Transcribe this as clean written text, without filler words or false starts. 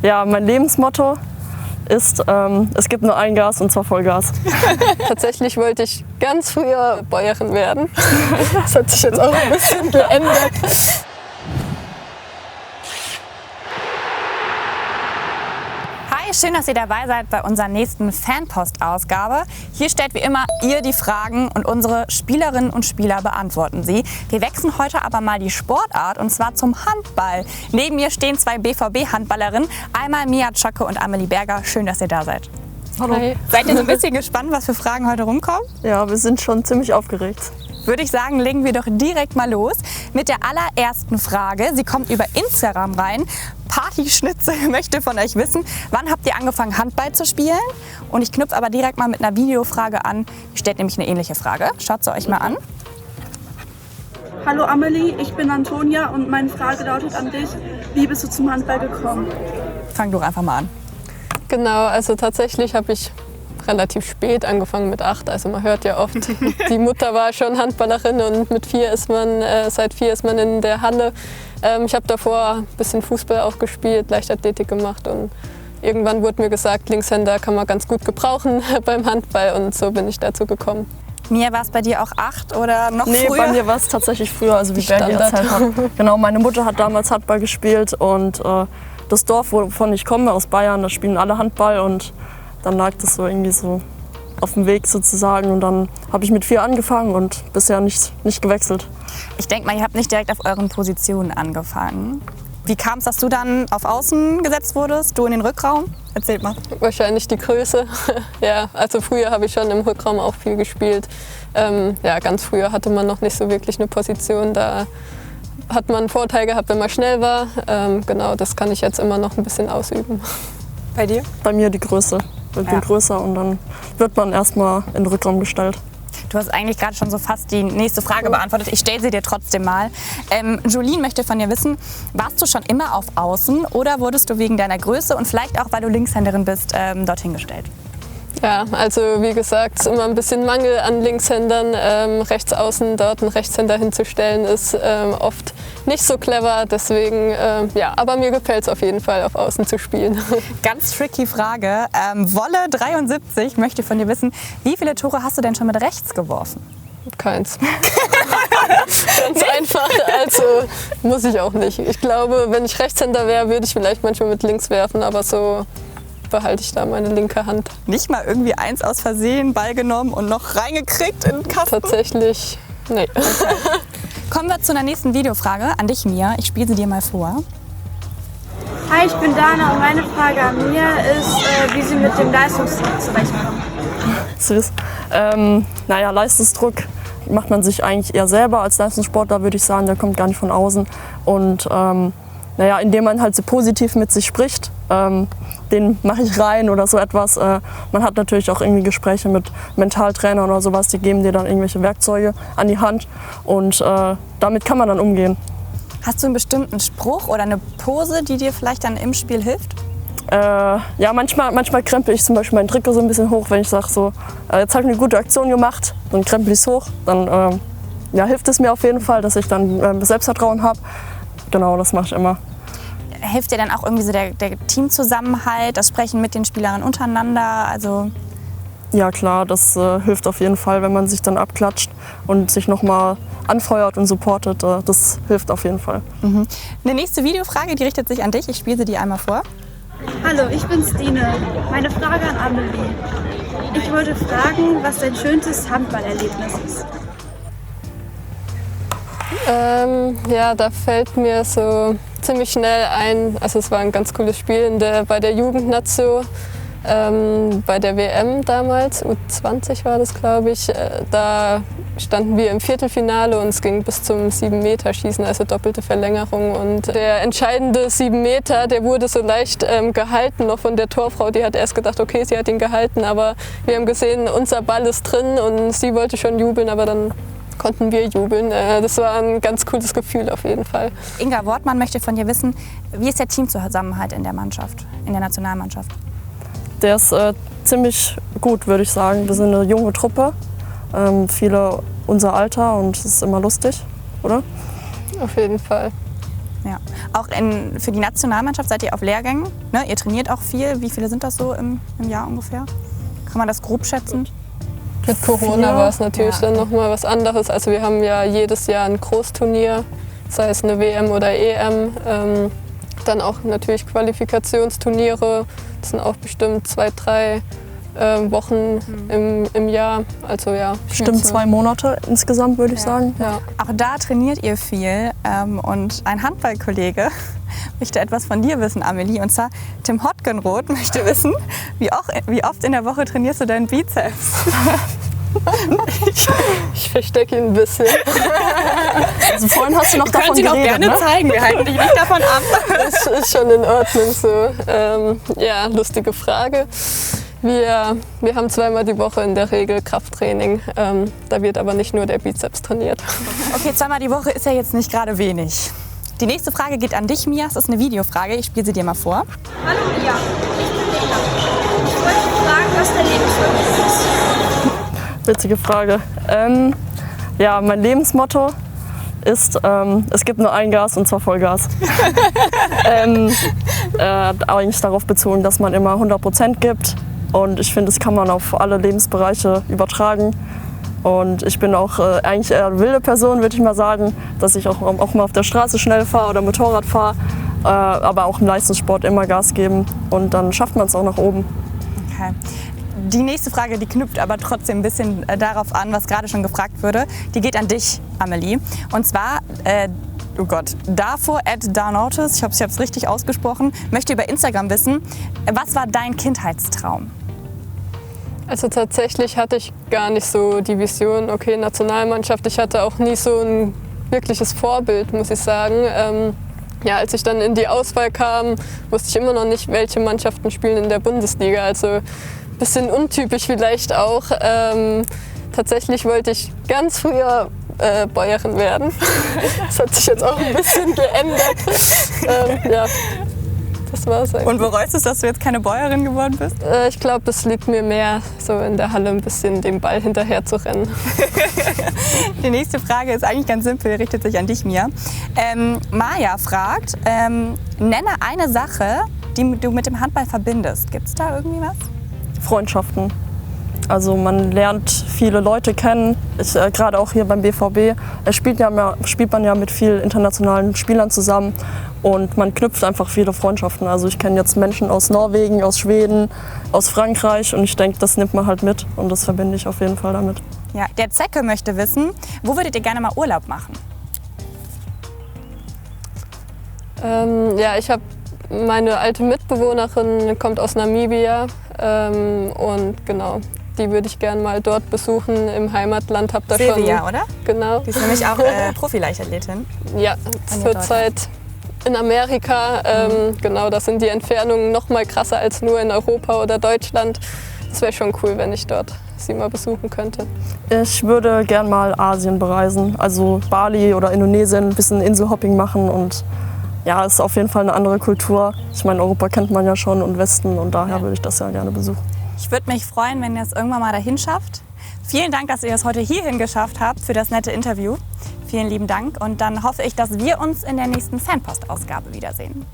Ja, mein Lebensmotto ist, es gibt nur ein Gas und zwar Vollgas. Tatsächlich wollte ich ganz früher Bäuerin werden. Das hat sich jetzt auch ein bisschen geändert. Hi, schön, dass ihr dabei seid bei unserer nächsten Fanpost-Ausgabe. Hier stellt wie immer ihr die Fragen und unsere Spielerinnen und Spieler beantworten sie. Wir wechseln heute aber mal die Sportart und zwar zum Handball. Neben mir stehen zwei BVB-Handballerinnen, einmal Mia Tschocke und Amelie Berger. Schön, dass ihr da seid. Hallo. Hi. Seid ihr so ein bisschen gespannt, was für Fragen heute rumkommen? Ja, wir sind schon ziemlich aufgeregt. Würde ich sagen, legen wir doch direkt mal los mit der allerersten Frage. Sie kommt über Instagram rein. Partyschnitzel möchte von euch wissen, wann habt ihr angefangen Handball zu spielen? Und ich knüpfe aber direkt mal mit einer Videofrage an. Die stellt nämlich eine ähnliche Frage. Schaut sie euch mal an. Hallo Amelie, ich bin Antonia und meine Frage lautet an dich, wie bist du zum Handball gekommen? Fang doch einfach mal an. Genau, also tatsächlich habe ich relativ spät angefangen mit 8. Also man hört ja oft, die Mutter war schon Handballerin und mit 4 ist man, seit 4 ist man in der Halle. Ich habe davor ein bisschen Fußball auch gespielt, Leichtathletik gemacht und irgendwann wurde mir gesagt, Linkshänder kann man ganz gut gebrauchen beim Handball und so bin ich dazu gekommen. Mia, war es bei dir auch 8 oder noch Nee, früher? bei mir war es tatsächlich früher, also wie Bergi Standard. erzählt hat. Genau, meine Mutter hat damals Handball gespielt und das Dorf, wovon ich komme, aus Bayern, da spielen alle Handball und dann lag das so irgendwie so auf dem Weg sozusagen und dann habe ich mit 4 angefangen und bisher nicht gewechselt. Ich denke mal, ihr habt nicht direkt auf euren Positionen angefangen. Wie kam es, dass du dann auf Außen gesetzt wurdest, du in den Rückraum? Erzählt mal. Wahrscheinlich die Größe. Ja, also früher habe ich schon im Rückraum auch viel gespielt. Ja, ganz früher hatte man noch nicht so wirklich eine Position. Da hat man einen Vorteil gehabt, wenn man schnell war. Genau, das kann ich jetzt immer noch ein bisschen ausüben. Bei dir? Bei mir die Größe. Ich bin größer und dann wird man erstmal in den Rückraum gestellt. Du hast eigentlich gerade schon so fast die nächste Frage beantwortet. Ich stelle sie dir trotzdem mal. Jolene möchte von dir wissen, warst du schon immer auf Außen oder wurdest du wegen deiner Größe und vielleicht auch, weil du Linkshänderin bist, dorthin gestellt? Ja, also wie gesagt, es ist immer ein bisschen Mangel an Linkshändern. Rechts außen dort einen Rechtshänder hinzustellen ist oft nicht so clever. Deswegen, ja, aber mir gefällt es auf jeden Fall, auf Außen zu spielen. Ganz tricky Frage. Wolle73 möchte von dir wissen, wie viele Tore hast du denn schon mit rechts geworfen? Keins. Ganz einfach, also muss ich auch nicht. Ich glaube, wenn ich Rechtshänder wäre, würde ich vielleicht manchmal mit links werfen, aber so behalte ich da meine linke Hand. Nicht mal irgendwie eins aus Versehen, Ball genommen und noch reingekriegt in den Kasten? Tatsächlich, nee. Okay. Kommen wir zu einer nächsten Videofrage an dich, Mia. Ich spiele sie dir mal vor. Hi, ich bin Dana und meine Frage an Mia ist, wie sie mit dem Leistungsdruck zurechtkommt. Süß. Naja, Leistungsdruck macht man sich eigentlich eher selber als Leistungssportler, würde ich sagen. Der kommt gar nicht von außen. Und naja, indem man halt so positiv mit sich spricht, den mache ich rein oder so etwas. Man hat natürlich auch irgendwie Gespräche mit Mentaltrainern oder sowas, die geben dir dann irgendwelche Werkzeuge an die Hand und damit kann man dann umgehen. Hast du einen bestimmten Spruch oder eine Pose, die dir vielleicht dann im Spiel hilft? Ja, manchmal krempel ich zum Beispiel meinen Trikot so ein bisschen hoch, wenn ich sage so, jetzt habe ich eine gute Aktion gemacht, dann krempel ich es hoch. Dann ja, hilft es mir auf jeden Fall, dass ich dann Selbstvertrauen habe. Genau, das mache ich immer. Hilft dir dann auch irgendwie so der Teamzusammenhalt, das Sprechen mit den Spielern untereinander? Also ja klar, das hilft auf jeden Fall, wenn man sich dann abklatscht und sich nochmal anfeuert und supportet. Das hilft auf jeden Fall. Eine nächste Videofrage, die richtet sich an dich. Ich spiele sie dir einmal vor. Hallo, ich bin Stine. Meine Frage an Amelie. Ich wollte fragen, was dein schönstes Handballerlebnis ist. Ja, da fällt mir so ziemlich schnell ein, also es war ein ganz cooles Spiel bei der Jugendnation, bei der WM damals, U20 war das, glaube ich. Da standen wir im Viertelfinale und es ging bis zum 7-Meter-Schießen, also doppelte Verlängerung. Und der entscheidende 7 Meter, der wurde so leicht gehalten noch von der Torfrau. Die hat erst gedacht, okay, sie hat ihn gehalten, aber wir haben gesehen, unser Ball ist drin und sie wollte schon jubeln, aber dann konnten wir jubeln. Das war ein ganz cooles Gefühl auf jeden Fall. Inga Wortmann möchte von dir wissen, wie ist der Teamzusammenhalt in der Mannschaft, in der Nationalmannschaft? Der ist ziemlich gut, würde ich sagen. Wir sind eine junge Truppe, viele unser Alter und es ist immer lustig, oder? Auf jeden Fall. Ja. Auch für die Nationalmannschaft seid ihr auf Lehrgängen, ne? Ihr trainiert auch viel. Wie viele sind das so im Jahr ungefähr? Kann man das grob schätzen? Mit Corona war es natürlich dann nochmal was anderes. Also wir haben ja jedes Jahr ein Großturnier, sei es eine WM oder EM. Dann auch natürlich Qualifikationsturniere. Das sind auch bestimmt 2-3 Wochen im Jahr. Also ja. Bestimmt 2 Monate insgesamt, würde ich sagen. Ja. Auch da trainiert ihr viel. Und ein Handballkollege möchte etwas von dir wissen, Amelie. Und zwar Tim Hotgenroth möchte wissen, wie oft in der Woche trainierst du deinen Bizeps? Ich verstecke ihn ein bisschen. Also vorhin hast du noch davon Sie geredet, noch gerne ne? zeigen, wir halten dich nicht davon ab. Das ist schon in Ordnung so. Ja, lustige Frage. Wir haben 2-mal die Woche in der Regel Krafttraining. Da wird aber nicht nur der Bizeps trainiert. Okay, 2-mal die Woche ist ja jetzt nicht gerade wenig. Die nächste Frage geht an dich, Mia. Das ist eine Videofrage. Ich spiele sie dir mal vor. Hallo Mia, ich bin Lena. Ich wollte fragen, was dein Lebensmotto ist. Witzige Frage. Ja, mein Lebensmotto ist, es gibt nur ein Gas und zwar Vollgas. Eigentlich darauf bezogen, dass man immer 100% gibt. Und ich finde, das kann man auf alle Lebensbereiche übertragen. Und ich bin auch eigentlich eher eine wilde Person, würde ich mal sagen, dass ich auch mal auf der Straße schnell fahre oder Motorrad fahre. Aber auch im Leistungssport immer Gas geben und dann schafft man es auch nach oben. Okay. Die nächste Frage, die knüpft aber trotzdem ein bisschen darauf an, was gerade schon gefragt wurde. Die geht an dich, Amelie. Und zwar, Darnautis, ich habe es richtig ausgesprochen, möchte über Instagram wissen, was war dein Kindheitstraum? Also tatsächlich hatte ich gar nicht so die Vision, okay, Nationalmannschaft. Ich hatte auch nie so ein wirkliches Vorbild, muss ich sagen. Ja, als ich dann in die Auswahl kam, wusste ich immer noch nicht, welche Mannschaften spielen in der Bundesliga. Also ein bisschen untypisch vielleicht auch. Tatsächlich wollte ich ganz früher Bäuerin werden. Das hat sich jetzt auch ein bisschen geändert. Ja, das war's eigentlich. Und bereust du es, dass du jetzt keine Bäuerin geworden bist? Ich glaube, es liegt mir mehr, so in der Halle ein bisschen dem Ball hinterher zu rennen. Die nächste Frage ist eigentlich ganz simpel, richtet sich an dich, Mia. Maja fragt, nenne eine Sache, die du mit dem Handball verbindest. Gibt es da irgendwie was? Freundschaften. Also man lernt viele Leute kennen, gerade auch hier beim BVB spielt man ja mit vielen internationalen Spielern zusammen und man knüpft einfach viele Freundschaften. Also ich kenne jetzt Menschen aus Norwegen, aus Schweden, aus Frankreich und ich denke, das nimmt man halt mit und das verbinde ich auf jeden Fall damit. Ja, der Zecke möchte wissen, wo würdet ihr gerne mal Urlaub machen? Ja, ich habe meine alte Mitbewohnerin, kommt aus Namibia und genau. Die würde ich gerne mal dort besuchen im Heimatland. Hab da Silvia, schon, oder? Genau. Die ist nämlich auch Profi-Leichtathletin. Ja, zurzeit in Amerika. Genau, da sind die Entfernungen noch mal krasser als nur in Europa oder Deutschland. Das wäre schon cool, wenn ich dort sie mal besuchen könnte. Ich würde gern mal Asien bereisen, also Bali oder Indonesien, ein bisschen Inselhopping machen und ja, es ist auf jeden Fall eine andere Kultur. Ich meine, Europa kennt man ja schon und Westen und daher würde ich das ja gerne besuchen. Ich würde mich freuen, wenn ihr es irgendwann mal dahin schafft. Vielen Dank, dass ihr es heute hierhin geschafft habt für das nette Interview. Vielen lieben Dank und dann hoffe ich, dass wir uns in der nächsten Fanpost-Ausgabe wiedersehen.